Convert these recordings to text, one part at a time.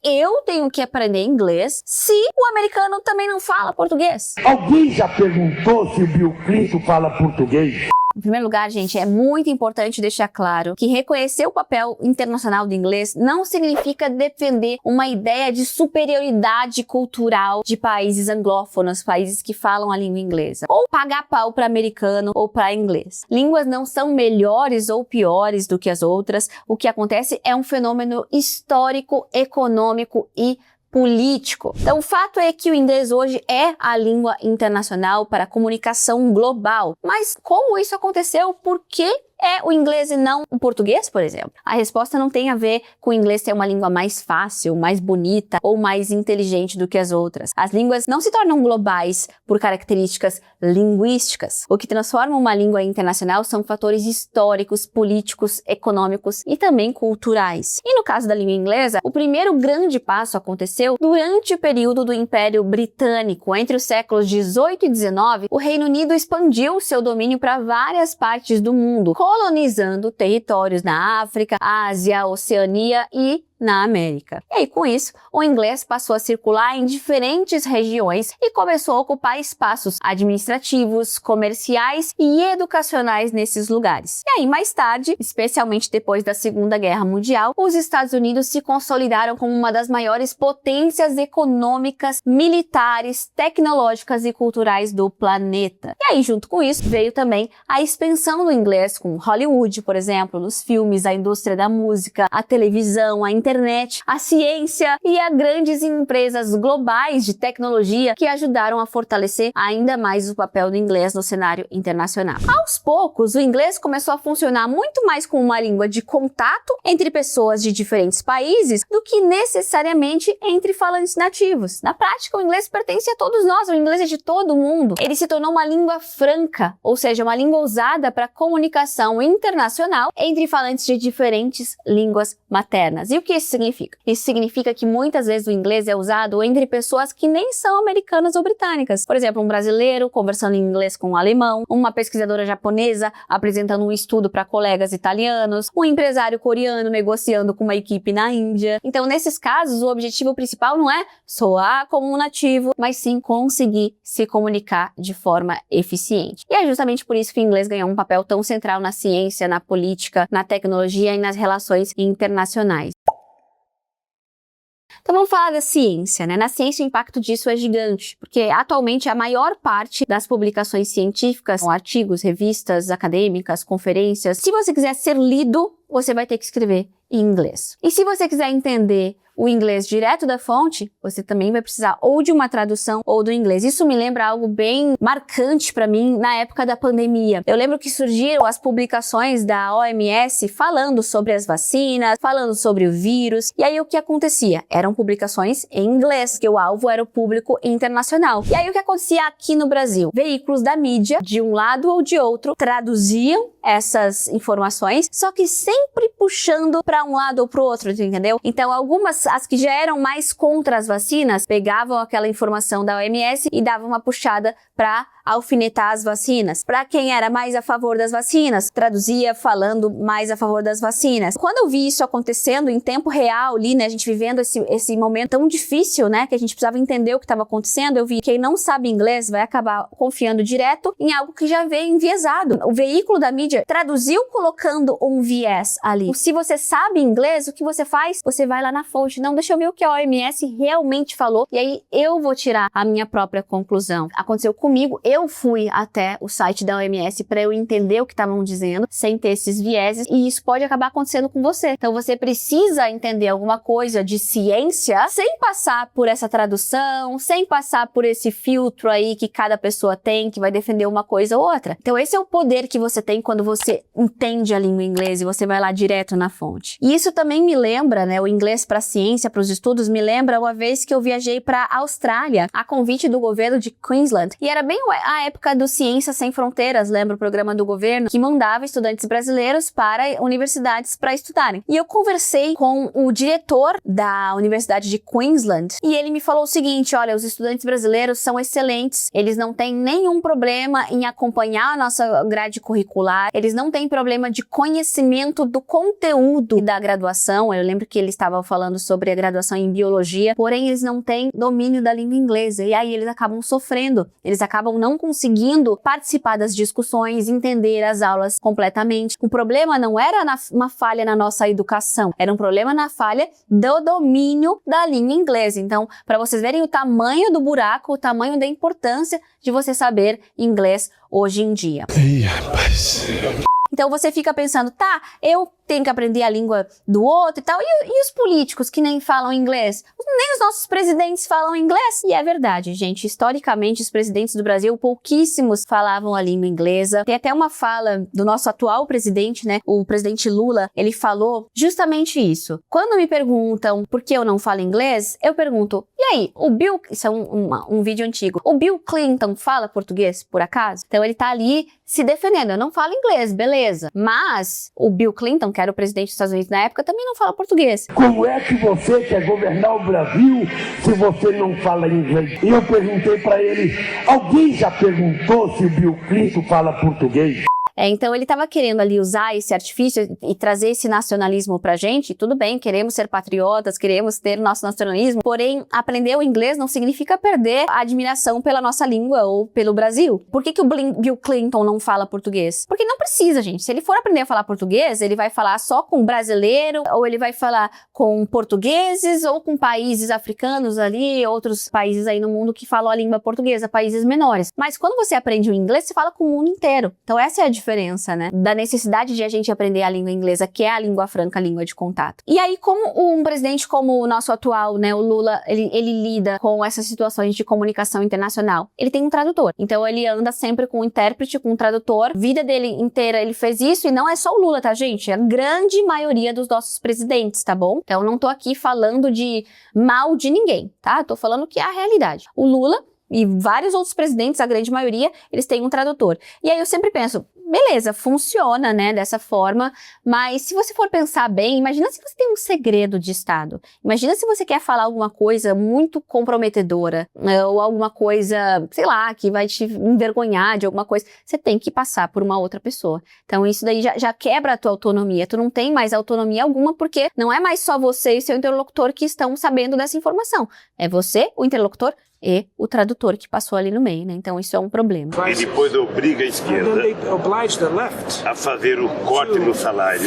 eu tenho que aprender inglês se o americano também não fala português? Alguém já perguntou se o Bill Clinton fala português? Em primeiro lugar, gente, é muito importante deixar claro que reconhecer o papel internacional do inglês não significa defender uma ideia de superioridade cultural de países anglófonos, países que falam a língua inglesa, ou pagar pau para americano ou para inglês. Línguas não são melhores ou piores do que as outras. O que acontece é um fenômeno histórico, econômico e político. Então, o fato é que o inglês hoje é a língua internacional para a comunicação global. Mas como isso aconteceu? Por que é o inglês e não o português, por exemplo? A resposta não tem a ver com o inglês ser uma língua mais fácil, mais bonita ou mais inteligente do que as outras. As línguas não se tornam globais por características linguísticas. O que transforma uma língua internacional são fatores históricos, políticos, econômicos e também culturais. E no caso da língua inglesa, o primeiro grande passo aconteceu durante o período do Império Britânico. Entre os séculos 18 e 19, o Reino Unido expandiu seu domínio para várias partes do mundo, colonizando territórios na África, Ásia, Oceania e na América. E aí, com isso, o inglês passou a circular em diferentes regiões e começou a ocupar espaços administrativos, comerciais e educacionais nesses lugares. E aí, mais tarde, especialmente depois da Segunda Guerra Mundial, os Estados Unidos se consolidaram como uma das maiores potências econômicas, militares, tecnológicas e culturais do planeta. E aí, junto com isso, veio também a expansão do inglês com Hollywood, por exemplo, nos filmes, a indústria da música, a televisão, a internet, a ciência e a grandes empresas globais de tecnologia que ajudaram a fortalecer ainda mais o papel do inglês no cenário internacional. Aos poucos, o inglês começou a funcionar muito mais como uma língua de contato entre pessoas de diferentes países do que necessariamente entre falantes nativos. Na prática, o inglês pertence a todos nós, o inglês é de todo mundo. Ele se tornou uma língua franca, ou seja, uma língua usada para comunicação internacional entre falantes de diferentes línguas maternas. E o que isso significa? Isso significa que muitas vezes o inglês é usado entre pessoas que nem são americanas ou britânicas. Por exemplo, um brasileiro conversando em inglês com um alemão, uma pesquisadora japonesa apresentando um estudo para colegas italianos, um empresário coreano negociando com uma equipe na Índia. Então, nesses casos, o objetivo principal não é soar como um nativo, mas sim conseguir se comunicar de forma eficiente. E é justamente por isso que o inglês ganhou um papel tão central na ciência, na política, na tecnologia e nas relações internacionais. Então vamos falar da ciência, né? Na ciência o impacto disso é gigante, porque atualmente a maior parte das publicações científicas são artigos, revistas acadêmicas, conferências. Se você quiser ser lido, você vai ter que escrever em inglês. E se você quiser entender o inglês direto da fonte, você também vai precisar ou de uma tradução ou do inglês. Isso me lembra algo bem marcante para mim na época da pandemia. Eu lembro que surgiram as publicações da OMS falando sobre as vacinas, falando sobre o vírus. E aí o que acontecia? Eram publicações em inglês, que o alvo era o público internacional. E aí o que acontecia aqui no Brasil? Veículos da mídia, de um lado ou de outro, traduziam essas informações, só que sempre puxando para um lado ou para o outro, entendeu? Então algumas, as que já eram mais contra as vacinas, pegavam aquela informação da OMS e davam uma puxada para alfinetar as vacinas. Para quem era mais a favor das vacinas, traduzia falando mais a favor das vacinas. Quando eu vi isso acontecendo em tempo real ali, né, a gente vivendo esse momento tão difícil, né, que a gente precisava entender o que estava acontecendo, eu vi que quem não sabe inglês vai acabar confiando direto em algo que já veio enviesado. O veículo da mídia traduziu colocando um viés ali. Se você sabe inglês, o que você faz? Você vai lá na fonte. Não, deixa eu ver o que a OMS realmente falou e aí eu vou tirar a minha própria conclusão. Aconteceu comigo, eu fui até o site da OMS para eu entender o que estavam dizendo, sem ter esses vieses, e isso pode acabar acontecendo com você. Então você precisa entender alguma coisa de ciência sem passar por essa tradução, sem passar por esse filtro aí que cada pessoa tem, que vai defender uma coisa ou outra. Então esse é o poder que você tem quando você entende a língua inglesa e você vai lá direto na fonte. E isso também me lembra, né, o inglês para a ciência, para os estudos, me lembra uma vez que eu viajei para a Austrália, a convite do governo de Queensland, e era bem a época do Ciências Sem Fronteiras, lembra o programa do governo, que mandava estudantes brasileiros para universidades para estudarem. E eu conversei com o diretor da Universidade de Queensland e ele me falou o seguinte: olha, os estudantes brasileiros são excelentes, eles não têm nenhum problema em acompanhar a nossa grade curricular, eles não têm problema de conhecimento do conteúdo da graduação. Eu lembro que ele estava falando sobre a graduação em biologia, porém eles não têm domínio da língua inglesa e aí eles acabam sofrendo, eles acabam não conseguindo participar das discussões, entender as aulas completamente. O problema não era uma falha na nossa educação, era um problema na falha do domínio da língua inglesa. Então, para vocês verem o tamanho do buraco, o tamanho da importância de você saber inglês hoje em dia. Ih, rapaz. Então você fica pensando, tá, eu tenho que aprender a língua do outro e tal, e os políticos que nem falam inglês? Nem os nossos presidentes falam inglês? E é verdade, gente, historicamente os presidentes do Brasil, pouquíssimos falavam a língua inglesa. Tem até uma fala do nosso atual presidente, né, o presidente Lula, ele falou justamente isso. Quando me perguntam por que eu não falo inglês, eu pergunto, e aí, o Bill, isso é um vídeo antigo, o Bill Clinton fala português, por acaso? Então ele tá ali se defendendo, eu não falo inglês, beleza, mas o Bill Clinton, que era o presidente dos Estados Unidos na época, também não fala português. Como é que você quer governar o Brasil se você não fala inglês? E eu perguntei para ele, alguém já perguntou se o Bill Clinton fala português? Então ele estava querendo ali usar esse artifício e trazer esse nacionalismo pra gente. Tudo bem, queremos ser patriotas, queremos ter nosso nacionalismo, porém aprender o inglês não significa perder a admiração pela nossa língua ou pelo Brasil. Por que o Bill Clinton não fala português? Porque não precisa, gente. Se ele for aprender a falar português, ele vai falar só com brasileiro, ou ele vai falar com portugueses, ou com países africanos ali, outros países aí no mundo que falam a língua portuguesa, países menores. Mas quando você aprende o inglês, você fala com o mundo inteiro. Então essa é a diferença, né? Da necessidade de a gente aprender a língua inglesa, que é a língua franca, a língua de contato. E aí, como um presidente como o nosso atual, né, o Lula, ele lida com essas situações de comunicação internacional? Ele tem um tradutor. Então, ele anda sempre com um intérprete, com um tradutor. Vida dele inteira, ele fez isso, e não é só o Lula, tá, gente? É a grande maioria dos nossos presidentes, tá bom? Então, não tô aqui falando de mal de ninguém, tá? Tô falando que é a realidade. O Lula e vários outros presidentes, a grande maioria, eles têm um tradutor. E aí eu sempre penso, beleza, funciona, né, dessa forma, mas se você for pensar bem, imagina se você tem um segredo de Estado. Imagina se você quer falar alguma coisa muito comprometedora, ou alguma coisa, sei lá, que vai te envergonhar de alguma coisa. Você tem que passar por uma outra pessoa. Então isso daí já quebra a tua autonomia. Tu não tem mais autonomia alguma, porque não é mais só você e seu interlocutor que estão sabendo dessa informação. É você, o interlocutor, e o tradutor que passou ali no meio, né? Então isso é um problema. E depois obriga a esquerda a fazer o corte no salário.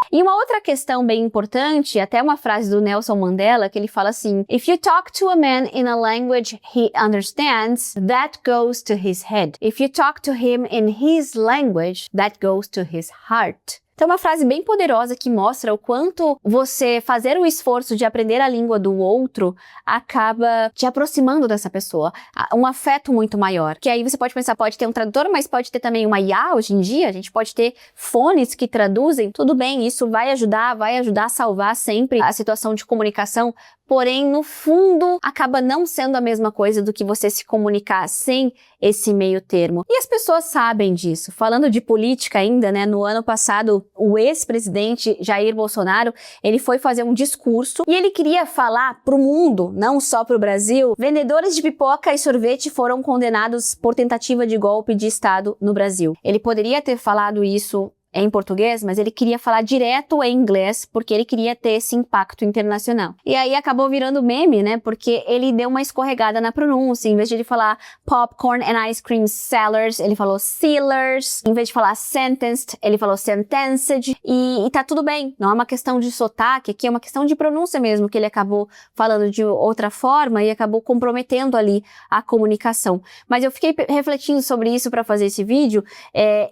E uma outra questão bem importante, até uma frase do Nelson Mandela, que ele fala assim: If you talk to a man in a language he understands, that goes to his head. If you talk to him in his language, that goes to his heart. Então, uma frase bem poderosa que mostra o quanto você fazer o esforço de aprender a língua do outro acaba te aproximando dessa pessoa. Um afeto muito maior. Que aí você pode pensar, pode ter um tradutor, mas pode ter também uma IA hoje em dia. A gente pode ter fones que traduzem. Tudo bem, isso vai ajudar a salvar sempre a situação de comunicação. Porém, no fundo, acaba não sendo a mesma coisa do que você se comunicar sem esse meio termo. E as pessoas sabem disso. Falando de política ainda, né, no ano passado, o ex-presidente Jair Bolsonaro, ele foi fazer um discurso e ele queria falar pro mundo, não só pro Brasil, vendedores de pipoca e sorvete foram condenados por tentativa de golpe de Estado no Brasil. Ele poderia ter falado isso em português, mas ele queria falar direto em inglês, porque ele queria ter esse impacto internacional. E aí acabou virando meme, né, porque ele deu uma escorregada na pronúncia. Em vez de ele falar popcorn and ice cream sellers, ele falou sellers. Em vez de falar sentenced, ele falou sentenced. E tá tudo bem, não é uma questão de sotaque, aqui é uma questão de pronúncia mesmo, que ele acabou falando de outra forma e acabou comprometendo ali a comunicação. Mas eu fiquei refletindo sobre isso para fazer esse vídeo.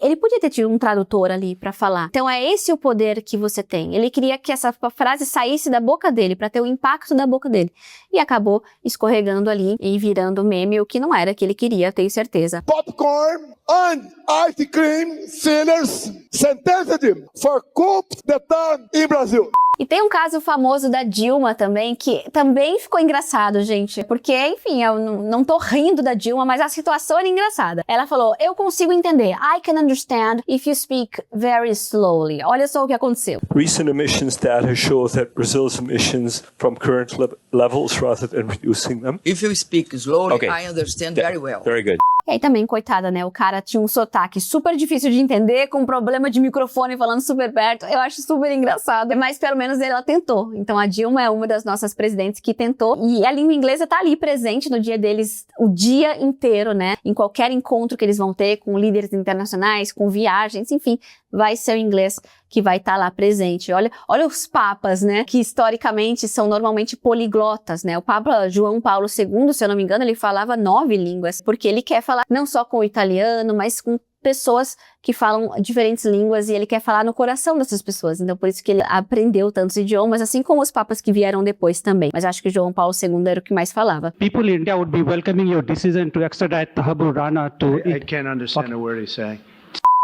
Ele podia ter tido um tradutor ali para falar. Então é esse o poder que você tem. Ele queria que essa frase saísse da boca dele, para ter o impacto da boca dele. E acabou escorregando ali e virando meme, o que não era que ele queria, tenho certeza. Popcorn and ice cream sellers sentenced for coup d'etat in Brazil. E tem um caso famoso da Dilma também, que também ficou engraçado, gente. Porque, enfim, eu não tô rindo da Dilma, mas a situação era engraçada. Ela falou, eu consigo entender. I can understand if you speak very slowly. Olha só o que aconteceu. Recent emissions data shows that Brazil's emissions from current levels rather than reducing them. If you speak slowly, Okay. I understand very well. Very good. E aí também, coitada, né? O cara tinha um sotaque super difícil de entender, com um problema de microfone falando super perto. Eu acho super engraçado, mas pelo menos ela tentou. Então a Dilma é uma das nossas presidentes que tentou. E a língua inglesa tá ali presente no dia deles o dia inteiro, né? Em qualquer encontro que eles vão ter com líderes internacionais, com viagens, enfim, vai ser o inglês que vai estar lá presente. Olha os papas, né? Que historicamente são normalmente poliglotas, né? O Papa João Paulo II, se eu não me engano, ele falava 9 línguas, porque ele quer falar não só com o italiano, mas com pessoas que falam diferentes línguas e ele quer falar no coração dessas pessoas. Então, por isso que ele aprendeu tantos idiomas, assim como os papas que vieram depois também. Mas acho que João Paulo II era o que mais falava. People in India would be welcoming your decision to extradite Mahabubur Rana to... I can't understand a word he's saying.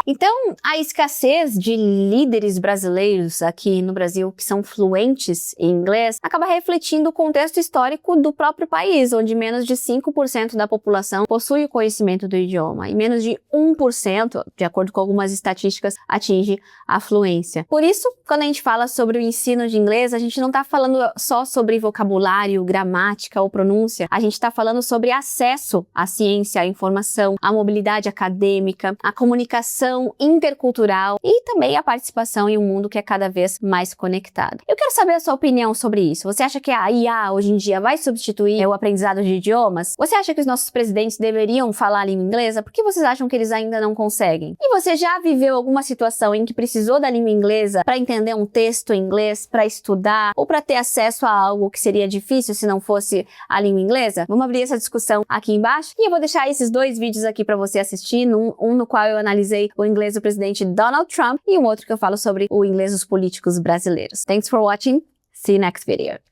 Então, a escassez de líderes brasileiros aqui no Brasil que são fluentes em inglês acaba refletindo o contexto histórico do próprio país, onde menos de 5% da população possui o conhecimento do idioma e menos de 1%, de acordo com algumas estatísticas, atinge a fluência. Por isso, quando a gente fala sobre o ensino de inglês, a gente não está falando só sobre vocabulário, gramática ou pronúncia, a gente está falando sobre acesso à ciência, à informação, à mobilidade acadêmica, à comunicação intercultural e também a participação em um mundo que é cada vez mais conectado. Eu quero saber a sua opinião sobre isso. Você acha que a IA hoje em dia vai substituir o aprendizado de idiomas? Você acha que os nossos presidentes deveriam falar a língua inglesa? Por que vocês acham que eles ainda não conseguem? E você já viveu alguma situação em que precisou da língua inglesa para entender um texto em inglês, para estudar ou para ter acesso a algo que seria difícil se não fosse a língua inglesa? Vamos abrir essa discussão aqui embaixo e eu vou deixar esses 2 vídeos aqui para você assistir, um no qual eu analisei o inglês do presidente Donald Trump e um outro que eu falo sobre o inglês dos políticos brasileiros. Thanks for watching. See you next video.